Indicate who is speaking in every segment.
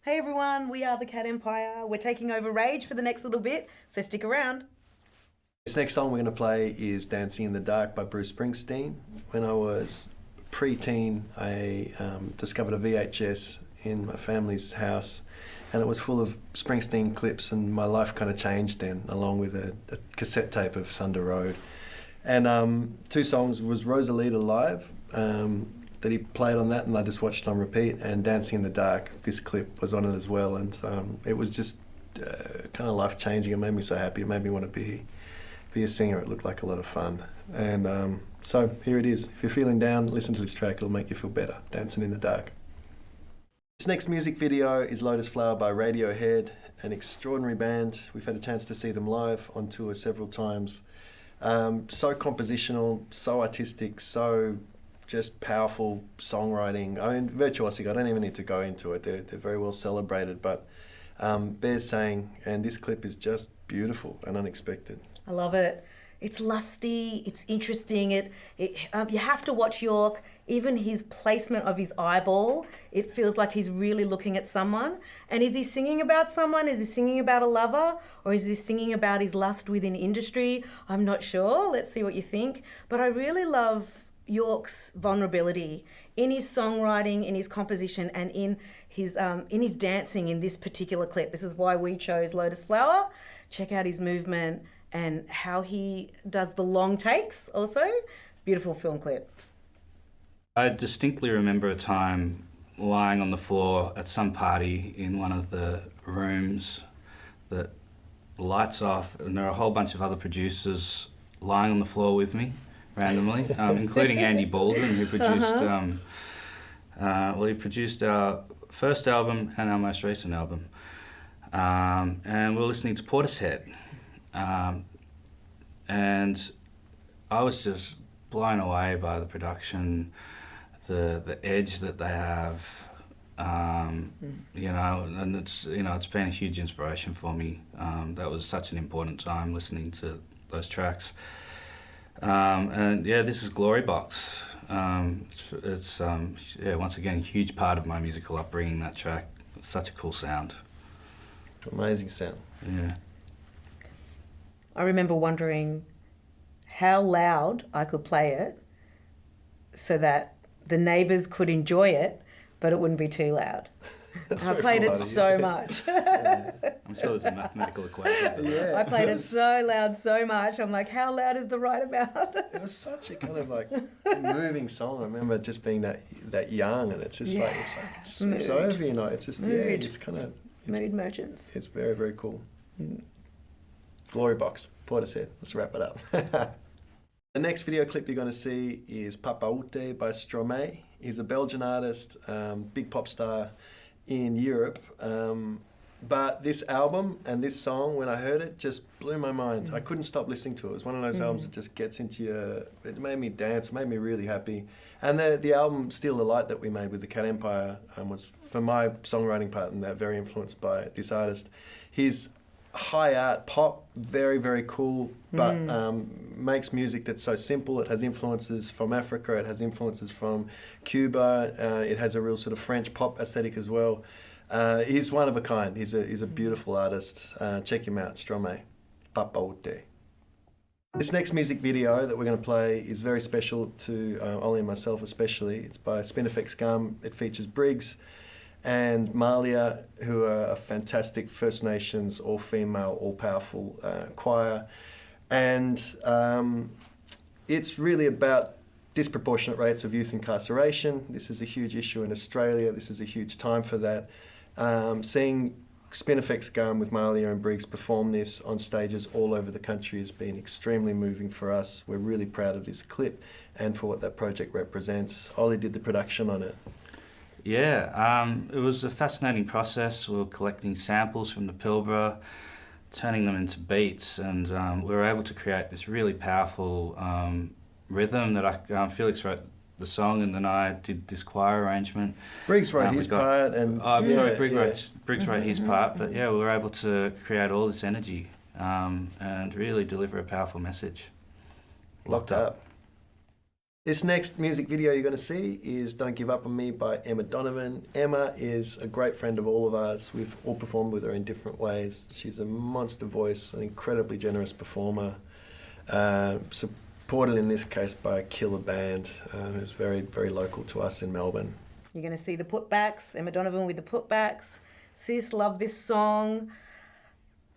Speaker 1: Hey everyone, we are the Cat Empire. We're taking over Rage for the next little bit, so stick around.
Speaker 2: This next song we're going to play is Dancing in the Dark by Bruce Springsteen. When I was pre-teen, I discovered a VHS in my family's house, and it was full of Springsteen clips, and my life kind of changed then, along with a cassette tape of Thunder Road. And two songs was Rosalita Live, that he played on that, and I just watched on repeat, and Dancing in the Dark, this clip was on it as well, and it was just kind of life-changing. It made me so happy. It made me want to be a singer. It looked like a lot of fun. And so here it is. If you're feeling down, listen to this track. It'll make you feel better. Dancing in the Dark. This next music video is Lotus Flower by Radiohead, an extraordinary band. We've had a chance to see them live on tour several times. So compositional, so artistic, so just powerful songwriting. I mean, virtuosic, I don't even need to go into it. They're very well celebrated, but bears saying, and this clip is just beautiful and unexpected.
Speaker 1: I love it. It's lusty, it's interesting. You have to watch York. Even his placement of his eyeball, it feels like he's really looking at someone. And is he singing about someone? Is he singing about a lover? Or is he singing about his lust within industry? I'm not sure. Let's see what you think. But I really love York's vulnerability in his songwriting, in his composition, and in his dancing in this particular clip. This is why we chose Lotus Flower. Check out his movement and how he does the long takes also. Beautiful film clip.
Speaker 3: I distinctly remember a time lying on the floor at some party in one of the rooms, that lights off, and there are a whole bunch of other producers lying on the floor with me randomly, including Andy Baldwin, who produced he produced our first album and our most recent album. And we were listening to Portishead. And I was just blown away by the production, the edge that they have, you know, and it's been a huge inspiration for me. That was such an important time listening to those tracks. And yeah, this is Glory Box. It's once again a huge part of my musical upbringing, that track. Such a cool sound.
Speaker 2: Amazing sound.
Speaker 3: Yeah.
Speaker 1: I remember wondering how loud I could play it so that the neighbours could enjoy it, but it wouldn't be too loud. And I played it so much.
Speaker 3: Yeah. I'm sure there's a mathematical equation.
Speaker 2: Yeah.
Speaker 1: I played it so loud, so much. I'm like, how loud is the right amount?
Speaker 2: It was such a kind of like moving song. I remember just being that young, and it's just like it sweeps over, you know. It's just it's kind of
Speaker 1: mood merchants.
Speaker 2: It's very, very cool. Glory Box, Portishead. Let's wrap it up. The next video clip you're going to see is Papaoutai by Stromae. He's a Belgian artist, big pop star in Europe. But this album and this song, when I heard it, just blew my mind. I couldn't stop listening to it. It was one of those albums that just gets into you. It made me dance, made me really happy. And the album Steal the Light that we made with the Cat Empire was, for my songwriting part, and that very influenced by this artist. His high art pop, very, very cool, but makes music that's so simple. It has influences from Africa, it has influences from Cuba, it has a real sort of French pop aesthetic as well. He's one of a kind. He's a beautiful artist. Check him out, Stromae, Papaoutai. This next music video that we're going to play is very special to Ollie and myself especially. It's by Spinifex Gum. It features Briggs and Malia, who are a fantastic First Nations, all-female, all-powerful choir. And it's really about disproportionate rates of youth incarceration. This is a huge issue in Australia. This is a huge time for that. Seeing Spinifex Gum with Malia and Briggs perform this on stages all over the country has been extremely moving for us. We're really proud of this clip and for what that project represents. Ollie did the production on it.
Speaker 3: Yeah, it was a fascinating process. We were collecting samples from the Pilbara, turning them into beats, and we were able to create this really powerful rhythm that Felix wrote the song, and then I did this choir arrangement.
Speaker 2: Briggs wrote his part, and
Speaker 3: Briggs wrote his part, but yeah, we were able to create all this energy and really deliver a powerful message.
Speaker 2: Locked up. This next music video you're going to see is Don't Give Up On Me by Emma Donovan. Emma is a great friend of all of ours. We've all performed with her in different ways. She's a monster voice, an incredibly generous performer, supported in this case by a killer band who's very, very local to us in Melbourne.
Speaker 1: You're going to see the putbacks, Emma Donovan with the putbacks. Sis, love this song.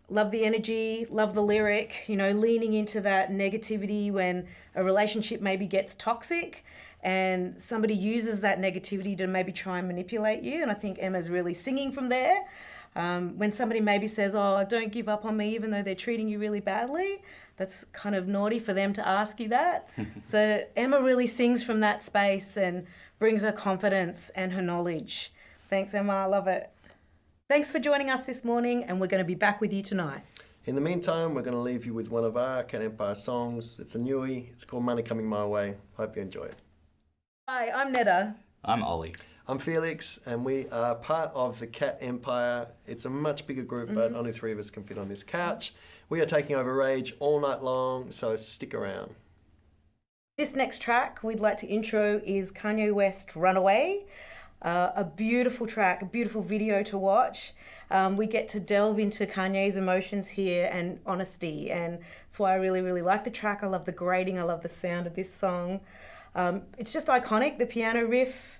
Speaker 1: Love the energy, love the lyric, you know, leaning into that negativity when a relationship maybe gets toxic and somebody uses that negativity to maybe try and manipulate you. And I think Emma's really singing from there. When somebody maybe says, oh, don't give up on me, even though they're treating you really badly, that's kind of naughty for them to ask you that. So Emma really sings from that space and brings her confidence and her knowledge. Thanks, Emma. I love it. Thanks for joining us this morning, and we're going to be back with you tonight.
Speaker 2: In the meantime, we're going to leave you with one of our Cat Empire songs. It's a newie. It's called Money Coming My Way. Hope you enjoy it.
Speaker 1: Hi, I'm Netta.
Speaker 3: I'm Ollie.
Speaker 2: I'm Felix, and we are part of the Cat Empire. It's a much bigger group, but only 3 of us can fit on this couch. We are taking over Rage all night long, so stick around.
Speaker 1: This next track we'd like to intro is Kanye West, Runaway. A beautiful track, a beautiful video to watch. We get to delve into Kanye's emotions here and honesty, and that's why I really, really like the track. I love the grading, I love the sound of this song. It's just iconic, the piano riff.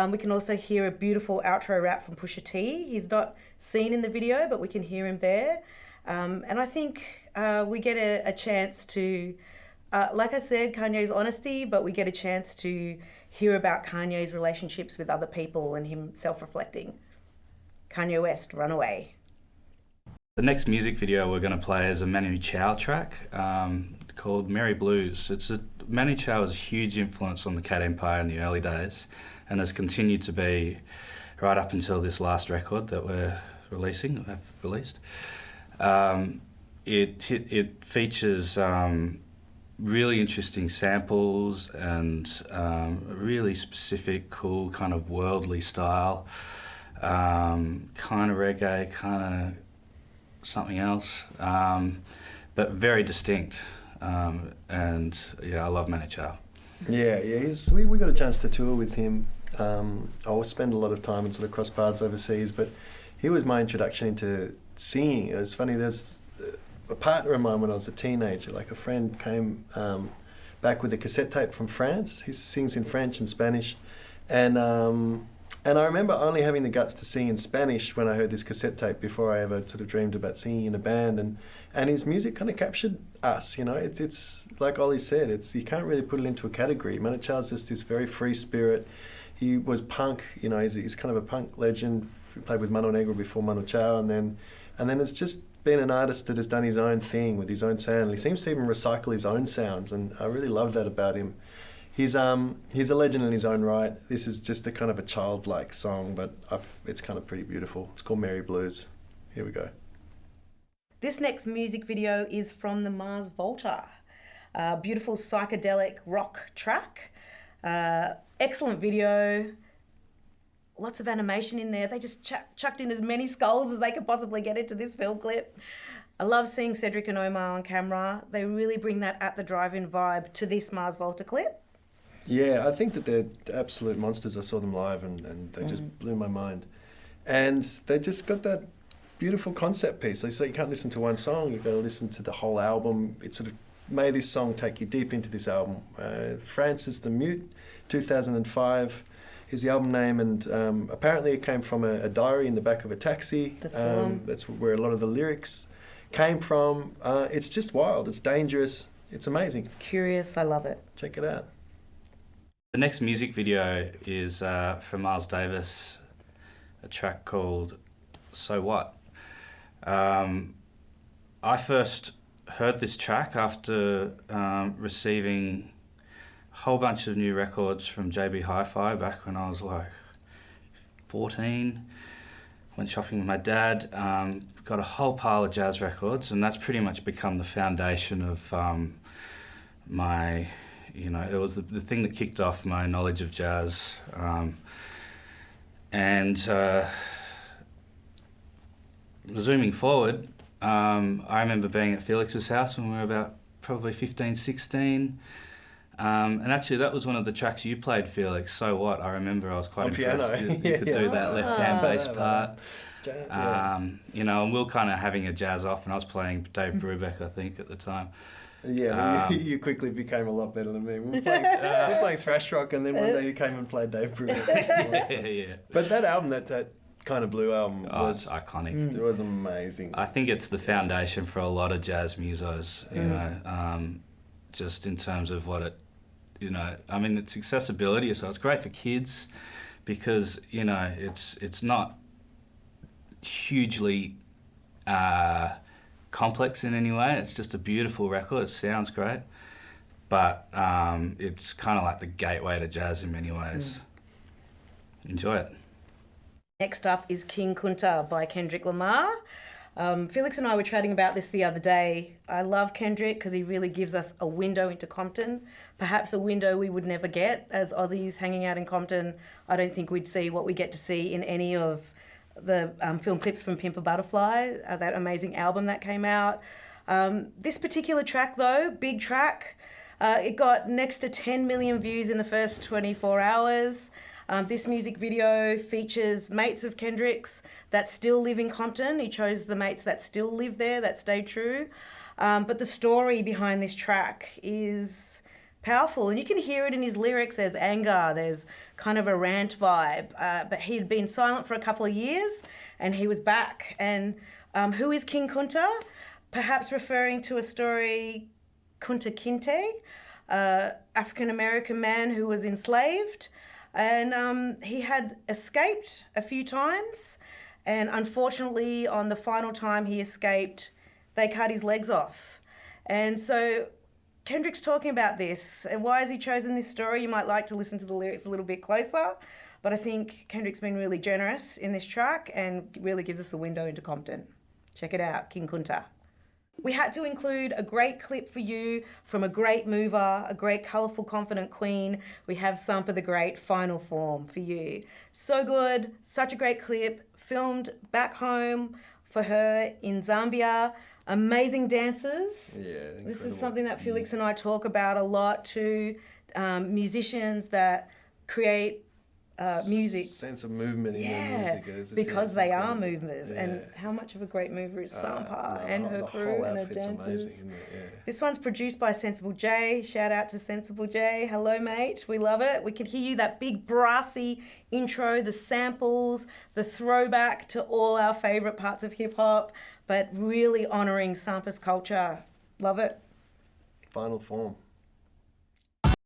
Speaker 1: We can also hear a beautiful outro rap from Pusha T. He's not seen in the video, but we can hear him there. And I think we get a chance to, like I said, Kanye's honesty, but we get a chance to hear about Kanye's relationships with other people and him self-reflecting. Kanye West, Runaway.
Speaker 3: The next music video we're going to play is a Manu Chao track called Merry Blues. Manu Chao was a huge influence on the Cat Empire in the early days and has continued to be right up until this last record that we're have released. It features really interesting samples and a really specific, cool, kind of worldly style, kind of reggae, kind of something else, but very distinct. And yeah, I love Manu Chao.
Speaker 2: Yeah, we got a chance to tour with him. I spend a lot of time and sort of cross paths overseas, but he was my introduction into singing. It was funny, there's a partner of mine when I was a teenager, like a friend came back with a cassette tape from France. He sings in French and Spanish. And I remember only having the guts to sing in Spanish when I heard this cassette tape before I ever sort of dreamed about singing in a band. And his music kind of captured us, you know. It's like Ollie said, you can't really put it into a category. Manu Chao's just this very free spirit. He was punk, you know, he's kind of a punk legend. He played with Mano Negro before Manu Chao, and then it's just been an artist that has done his own thing with his own sound. He seems to even recycle his own sounds, and I really love that about him. He's a legend in his own right. This is just a kind of a childlike song, but it's kind of pretty beautiful. It's called Merry Blues. Here we go.
Speaker 1: This next music video is from the Mars Volta. Beautiful psychedelic rock track. Excellent video. Lots of animation in there. They just chucked in as many skulls as they could possibly get into this film clip. I love seeing Cedric and Omar on camera. They really bring that at the drive-in vibe to this Mars Volta clip.
Speaker 2: Yeah, I think that they're absolute monsters. I saw them live and they just blew my mind. And they just got that beautiful concept piece. So you can't listen to one song, you've got to listen to the whole album. It sort of made this song take you deep into this album. Francis the Mute, 2005. Is the album name, and apparently it came from a diary in the back of a taxi. That's where a lot of the lyrics came from. It's just wild, it's dangerous, it's amazing.
Speaker 1: It's curious, I love it.
Speaker 2: Check it out.
Speaker 3: The next music video is from Miles Davis, a track called So What. I first heard this track after receiving whole bunch of new records from JB Hi-Fi back when I was like 14. Went shopping with my dad, got a whole pile of jazz records, and that's pretty much become the foundation of my, you know, it was the thing that kicked off my knowledge of jazz. Zooming forward, I remember being at Felix's house when we were about probably 15, 16. And actually, that was one of the tracks you played, Felix. So What? I remember I was quite
Speaker 2: On
Speaker 3: impressed.
Speaker 2: piano.
Speaker 3: You could do that left-hand bass part.
Speaker 2: Yeah.
Speaker 3: You know, and we were kind of having a jazz off, and I was playing Dave Brubeck, I think, at the time.
Speaker 2: Yeah, you quickly became a lot better than me. We were playing thrash rock, and then one day you came and played Dave Brubeck.
Speaker 3: Yeah.
Speaker 2: But that album, that kind of blue album,
Speaker 3: It's iconic.
Speaker 2: it was amazing.
Speaker 3: I think it's the foundation for a lot of jazz musos, you know, just in terms of what it, you know, I mean, it's accessibility, so it's great for kids because, you know, it's not hugely complex in any way. It's just a beautiful record. It sounds great, but it's kind of like the gateway to jazz in many ways. Enjoy it.
Speaker 1: Next up is King Kunta by Kendrick Lamar. Felix and I were chatting about this the other day. I love Kendrick because he really gives us a window into Compton, perhaps a window we would never get as Aussies hanging out in Compton. I don't think we'd see what we get to see in any of the film clips from Pimp a Butterfly, that amazing album that came out. This particular track, though, big track, it got next to 10 million views in the first 24 hours. This music video features mates of Kendrick's that still live in Compton. He chose the mates that still live there, that stay true. But the story behind this track is powerful, and you can hear it in his lyrics. There's anger, there's kind of a rant vibe, but he'd been silent for a couple of years and he was back. And who is King Kunta? Perhaps referring to a story, Kunta Kinte, African-American man who was enslaved, and he had escaped a few times, and unfortunately on the final time he escaped, they cut his legs off. And so Kendrick's talking about this. And why has he chosen this story? You might like to listen to the lyrics a little bit closer, but I think Kendrick's been really generous in this track and really gives us a window into Compton. Check it out, King Kunta. We had to include a great clip for you from a great mover, a great colourful, confident queen. We have Sampa the Great, Final Form for you. So good, such a great clip, filmed back home for her in Zambia. Amazing dancers.
Speaker 2: Yeah, incredible.
Speaker 1: This is something that Felix and I talk about a lot too. Musicians that create music.
Speaker 2: Sense of movement in their music.
Speaker 1: Because they are movers. Yeah. And how much of a great mover is Sampa and her crew and her dancers.
Speaker 2: Amazing, isn't it? Yeah.
Speaker 1: This one's produced by Sensible J. Shout out to Sensible J. Hello, mate. We love it. We can hear you, that big brassy intro, the samples, the throwback to all our favourite parts of hip hop, but really honouring Sampa's culture. Love it.
Speaker 2: Final Form.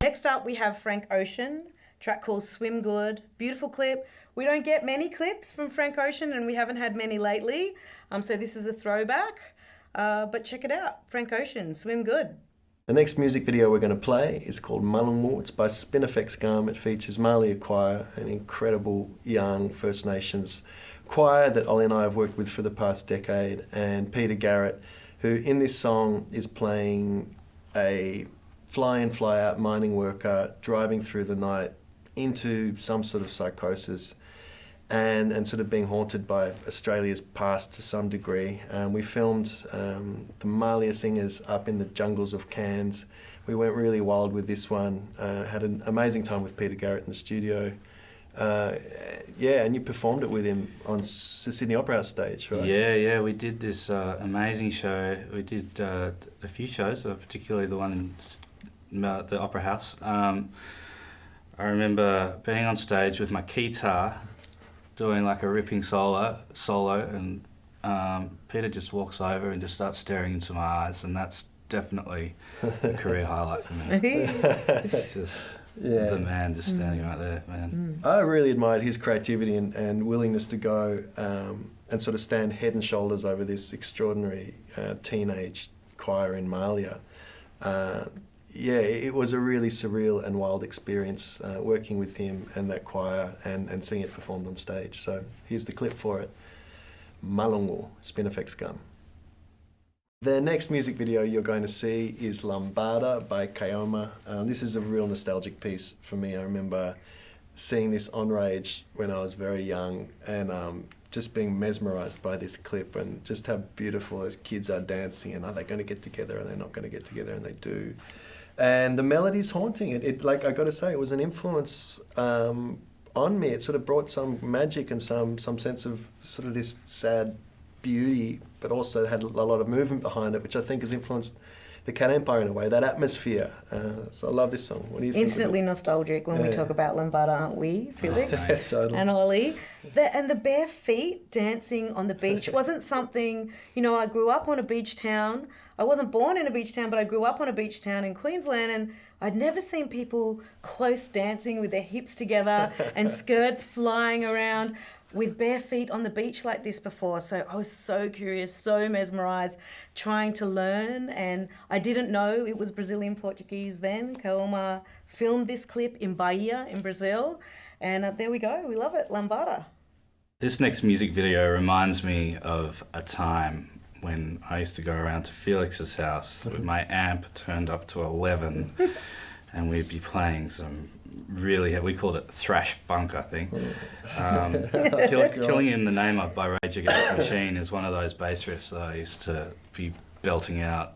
Speaker 1: Next up, we have Frank Ocean. Track called Swim Good. Beautiful clip. We don't get many clips from Frank Ocean, and we haven't had many lately. So this is a throwback. But check it out. Frank Ocean, Swim Good.
Speaker 2: The next music video we're going to play is called Malungungu. It's by Spinifex Gum. It features Malia Choir, an incredible young First Nations choir that Ollie and I have worked with for the past decade, and Peter Garrett, who in this song is playing a fly-in, fly-out mining worker driving through the night into some sort of psychosis and sort of being haunted by Australia's past to some degree. We filmed the Malia singers up in the jungles of Cairns. We went really wild with this one, had an amazing time with Peter Garrett in the studio. And you performed it with him on the Sydney Opera House stage, right?
Speaker 3: Yeah, we did this amazing show. We did a few shows, particularly the one in the Opera House. I remember being on stage with my guitar, doing like a ripping solo, and Peter just walks over and just starts staring into my eyes, and that's definitely a career highlight for me. It's just the man just standing right there, man.
Speaker 2: I really admired his creativity and willingness to go and sort of stand head and shoulders over this extraordinary teenage choir in Malia. It was a really surreal and wild experience working with him and that choir and seeing it performed on stage. So here's the clip for it. Malungungu, Spinifex Gum. The next music video you're going to see is Lambada by Kaoma. This is a real nostalgic piece for me. I remember seeing this on Rage when I was very young and just being mesmerised by this clip and just how beautiful those kids are dancing, and are they going to get together and they're not going to get together, and they do. And the melody's haunting. It like, I got to say, it was an influence on me. It sort of brought some magic and some sense of sort of this sad beauty, but also had a lot of movement behind it, which I think has influenced the Cat Empire in a way, that atmosphere. So I love this song. What do you think?
Speaker 1: Instantly nostalgic when we talk about Lambada, aren't we, Felix?
Speaker 2: Yeah, totally.
Speaker 1: And Ollie. And the bare feet dancing on the beach wasn't something, I grew up on a beach town. I wasn't born in a beach town, but I grew up on a beach town in Queensland, and I'd never seen people close dancing with their hips together and skirts flying around with bare feet on the beach like this before. So I was so curious, so mesmerised, trying to learn, and I didn't know it was Brazilian Portuguese then. Kaoma filmed this clip in Bahia in Brazil, and there we go, we love it, Lambada.
Speaker 3: This next music video reminds me of a time when I used to go around to Felix's house with my amp turned up to 11 and we'd be playing some really, we called it thrash funk, I think. Killing in the Name of by Rage Against the Machine is one of those bass riffs that I used to be belting out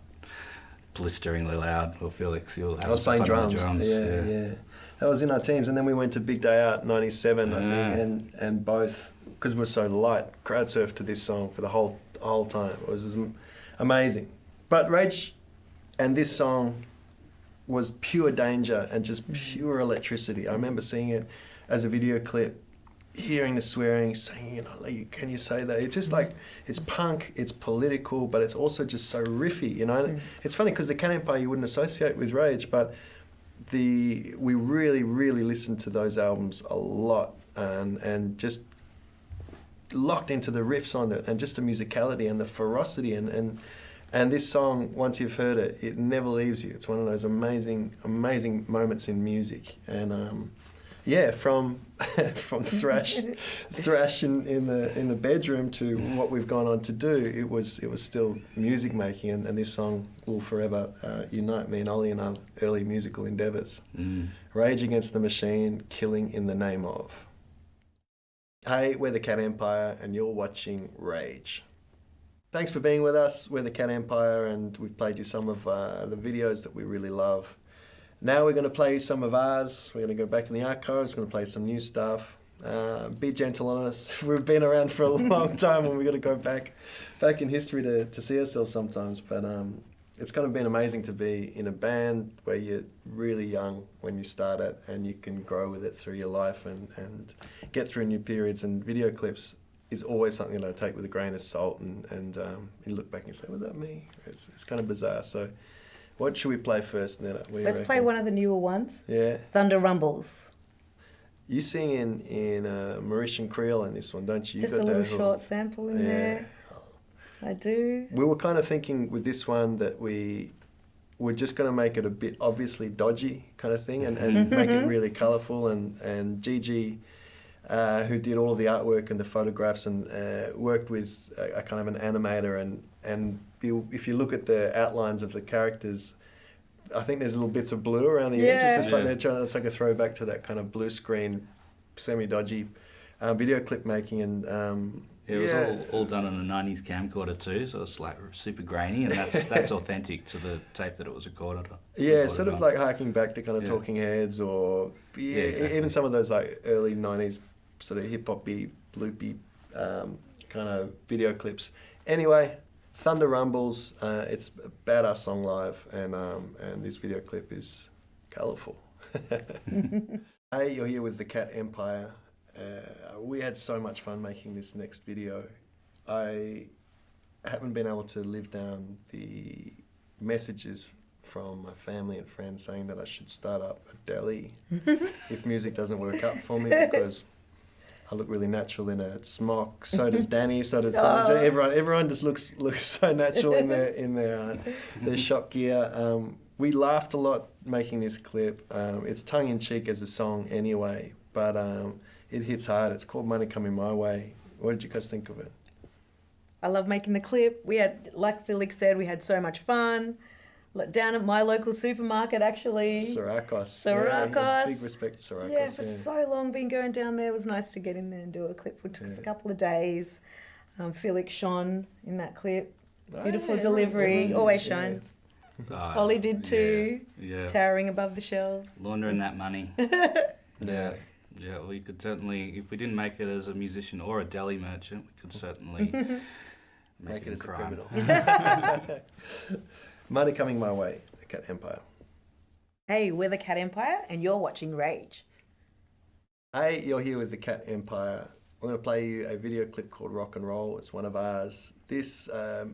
Speaker 3: blisteringly loud. Well, Felix, you'll have
Speaker 2: I was playing
Speaker 3: fun with
Speaker 2: drums. Yeah. That was in our teens, and then we went to Big Day Out '97, I think, and both, because we're so light, crowd surfed to this song for the whole time. It was amazing. But Rage and this song was pure danger and just pure electricity. I remember seeing it as a video clip, hearing the swearing, saying, can you say that? It's just like, it's punk, it's political, but it's also just so riffy, It's funny because the Cat Empire you wouldn't associate with Rage, but we really, really listened to those albums a lot and just locked into the riffs on it and just the musicality and the ferocity and this song, once you've heard it, it never leaves you. It's one of those amazing, amazing moments in music. And from thrash in the bedroom to what we've gone on to do, it was still music making, and this song will forever unite me and Ollie in our early musical endeavours. Rage Against the Machine, Killing in the Name of. Hey, we're the Cat Empire, and you're watching Rage. Thanks for being with us. We're the Cat Empire, and we've played you some of the videos that we really love. Now we're going to play some of ours. We're going to go back in the archives. We're going to play some new stuff. Be gentle on us. We've been around for a long time, and we've got to go back in history to see ourselves sometimes. But it's kind of been amazing to be in a band where you're really young when you start it, and you can grow with it through your life and get through new periods. And video clips is always something that I take with a grain of salt, and you look back and say, was that me? It's kind of bizarre. So what should we play first, Netta?
Speaker 1: Let's play one of the newer ones.
Speaker 2: Yeah.
Speaker 1: Thunder Rumbles.
Speaker 2: You sing in Mauritian Creole in this one, don't you?
Speaker 1: Just a little short sample in there. I do.
Speaker 2: We were kind of thinking with this one that we're just going to make it a bit obviously dodgy kind of thing and make it really colourful. And Gigi, who did all of the artwork and the photographs and worked with a kind of an animator, and if you look at the outlines of the characters, I think there's little bits of blue around the edges. It's like a throwback to that kind of blue screen, semi-dodgy video clip making. And
Speaker 3: it was all done on a 90s camcorder too, so it's like super grainy, and that's authentic to the tape that it was recorded on.
Speaker 2: Yeah, sort of like harking back to kind of Talking Heads or exactly. Even some of those like early 90s sort of hip-hoppy, loopy kind of video clips. Anyway, Thunder Rumbles, it's a badass song live, and this video clip is colourful. Hey, you're here with the Cat Empire. We had so much fun making this next video. I haven't been able to live down the messages from my family and friends saying that I should start up a deli if music doesn't work out for me, because I look really natural in a smock. So does Danny. So does everyone. Just looks so natural in their shop gear. We laughed a lot making this clip. It's tongue in cheek as a song anyway, but it hits hard. It's called Money Coming My Way. What did you guys think of it?
Speaker 1: I love making the clip. We had, like Felix said, we had so much fun. Down at my local supermarket, actually.
Speaker 2: Syrakos.
Speaker 1: Yeah,
Speaker 2: big respect to Syrakos.
Speaker 1: Yeah, for so long been going down there. It was nice to get in there and do a clip. It took us a couple of days. Felix shone in that clip. Beautiful delivery. Always shines. Ollie did too.
Speaker 3: Yeah.
Speaker 1: Towering above the shelves.
Speaker 3: Laundering that money.
Speaker 2: Yeah.
Speaker 3: Yeah, we could certainly, if we didn't make it as a musician or a deli merchant, we could certainly make it
Speaker 2: as a
Speaker 3: crime.
Speaker 2: criminal. Money coming my way, the Cat Empire.
Speaker 1: Hey, we're the Cat Empire, and you're watching Rage.
Speaker 2: Hey, you're here with the Cat Empire. I'm going to play you a video clip called Rock and Roll. It's one of ours. This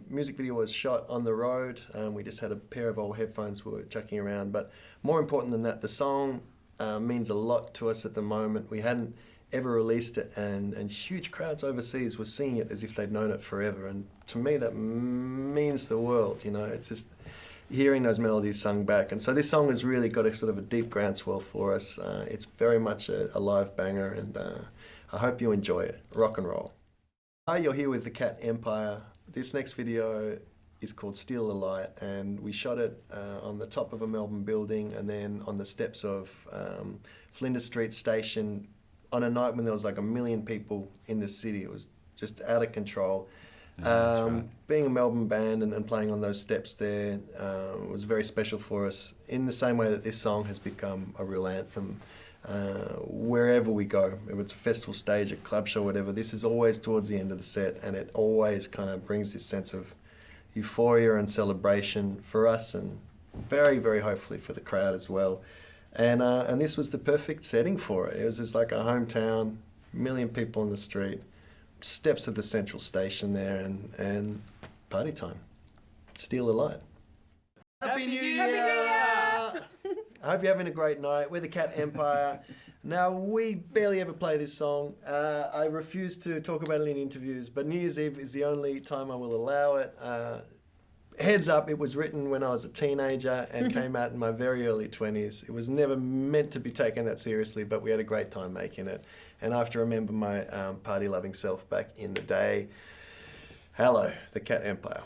Speaker 2: music video was shot on the road. We just had a pair of old headphones we were chucking around. But more important than that, the song means a lot to us at the moment. We hadn't ever released it, and huge crowds overseas were singing it as if they'd known it forever. And to me, that means the world. You know, it's just hearing those melodies sung back. And so this song has really got a sort of a deep groundswell for us. It's very much a live banger, and I hope you enjoy it. Rock and roll. Hi, you're here with the Cat Empire. This next video is called Steal the Light, and we shot it on the top of a Melbourne building and then on the steps of Flinders Street Station on a night when there was like 1 million people in the city. It was just out of control.
Speaker 3: Right.
Speaker 2: Being a Melbourne band and playing on those steps there was very special for us, in the same way that this song has become a real anthem wherever we go. If it's a festival stage, a club show, whatever, this is always towards the end of the set, and it always kind of brings this sense of euphoria and celebration for us, and very, very hopefully for the crowd as well. And this was the perfect setting for it. It was just like a hometown, 1 million people in the street, steps of the central station there, and party time. Steal the light. Happy New Year!
Speaker 1: Happy New Year!
Speaker 2: I hope you're having a great night. We're the Cat Empire. Now, we barely ever play this song. I refuse to talk about it in interviews, but New Year's Eve is the only time I will allow it. Heads up, it was written when I was a teenager and came out in my very early 20s. It was never meant to be taken that seriously, but we had a great time making it. And I have to remember my party-loving self back in the day. Hello, the Cat Empire.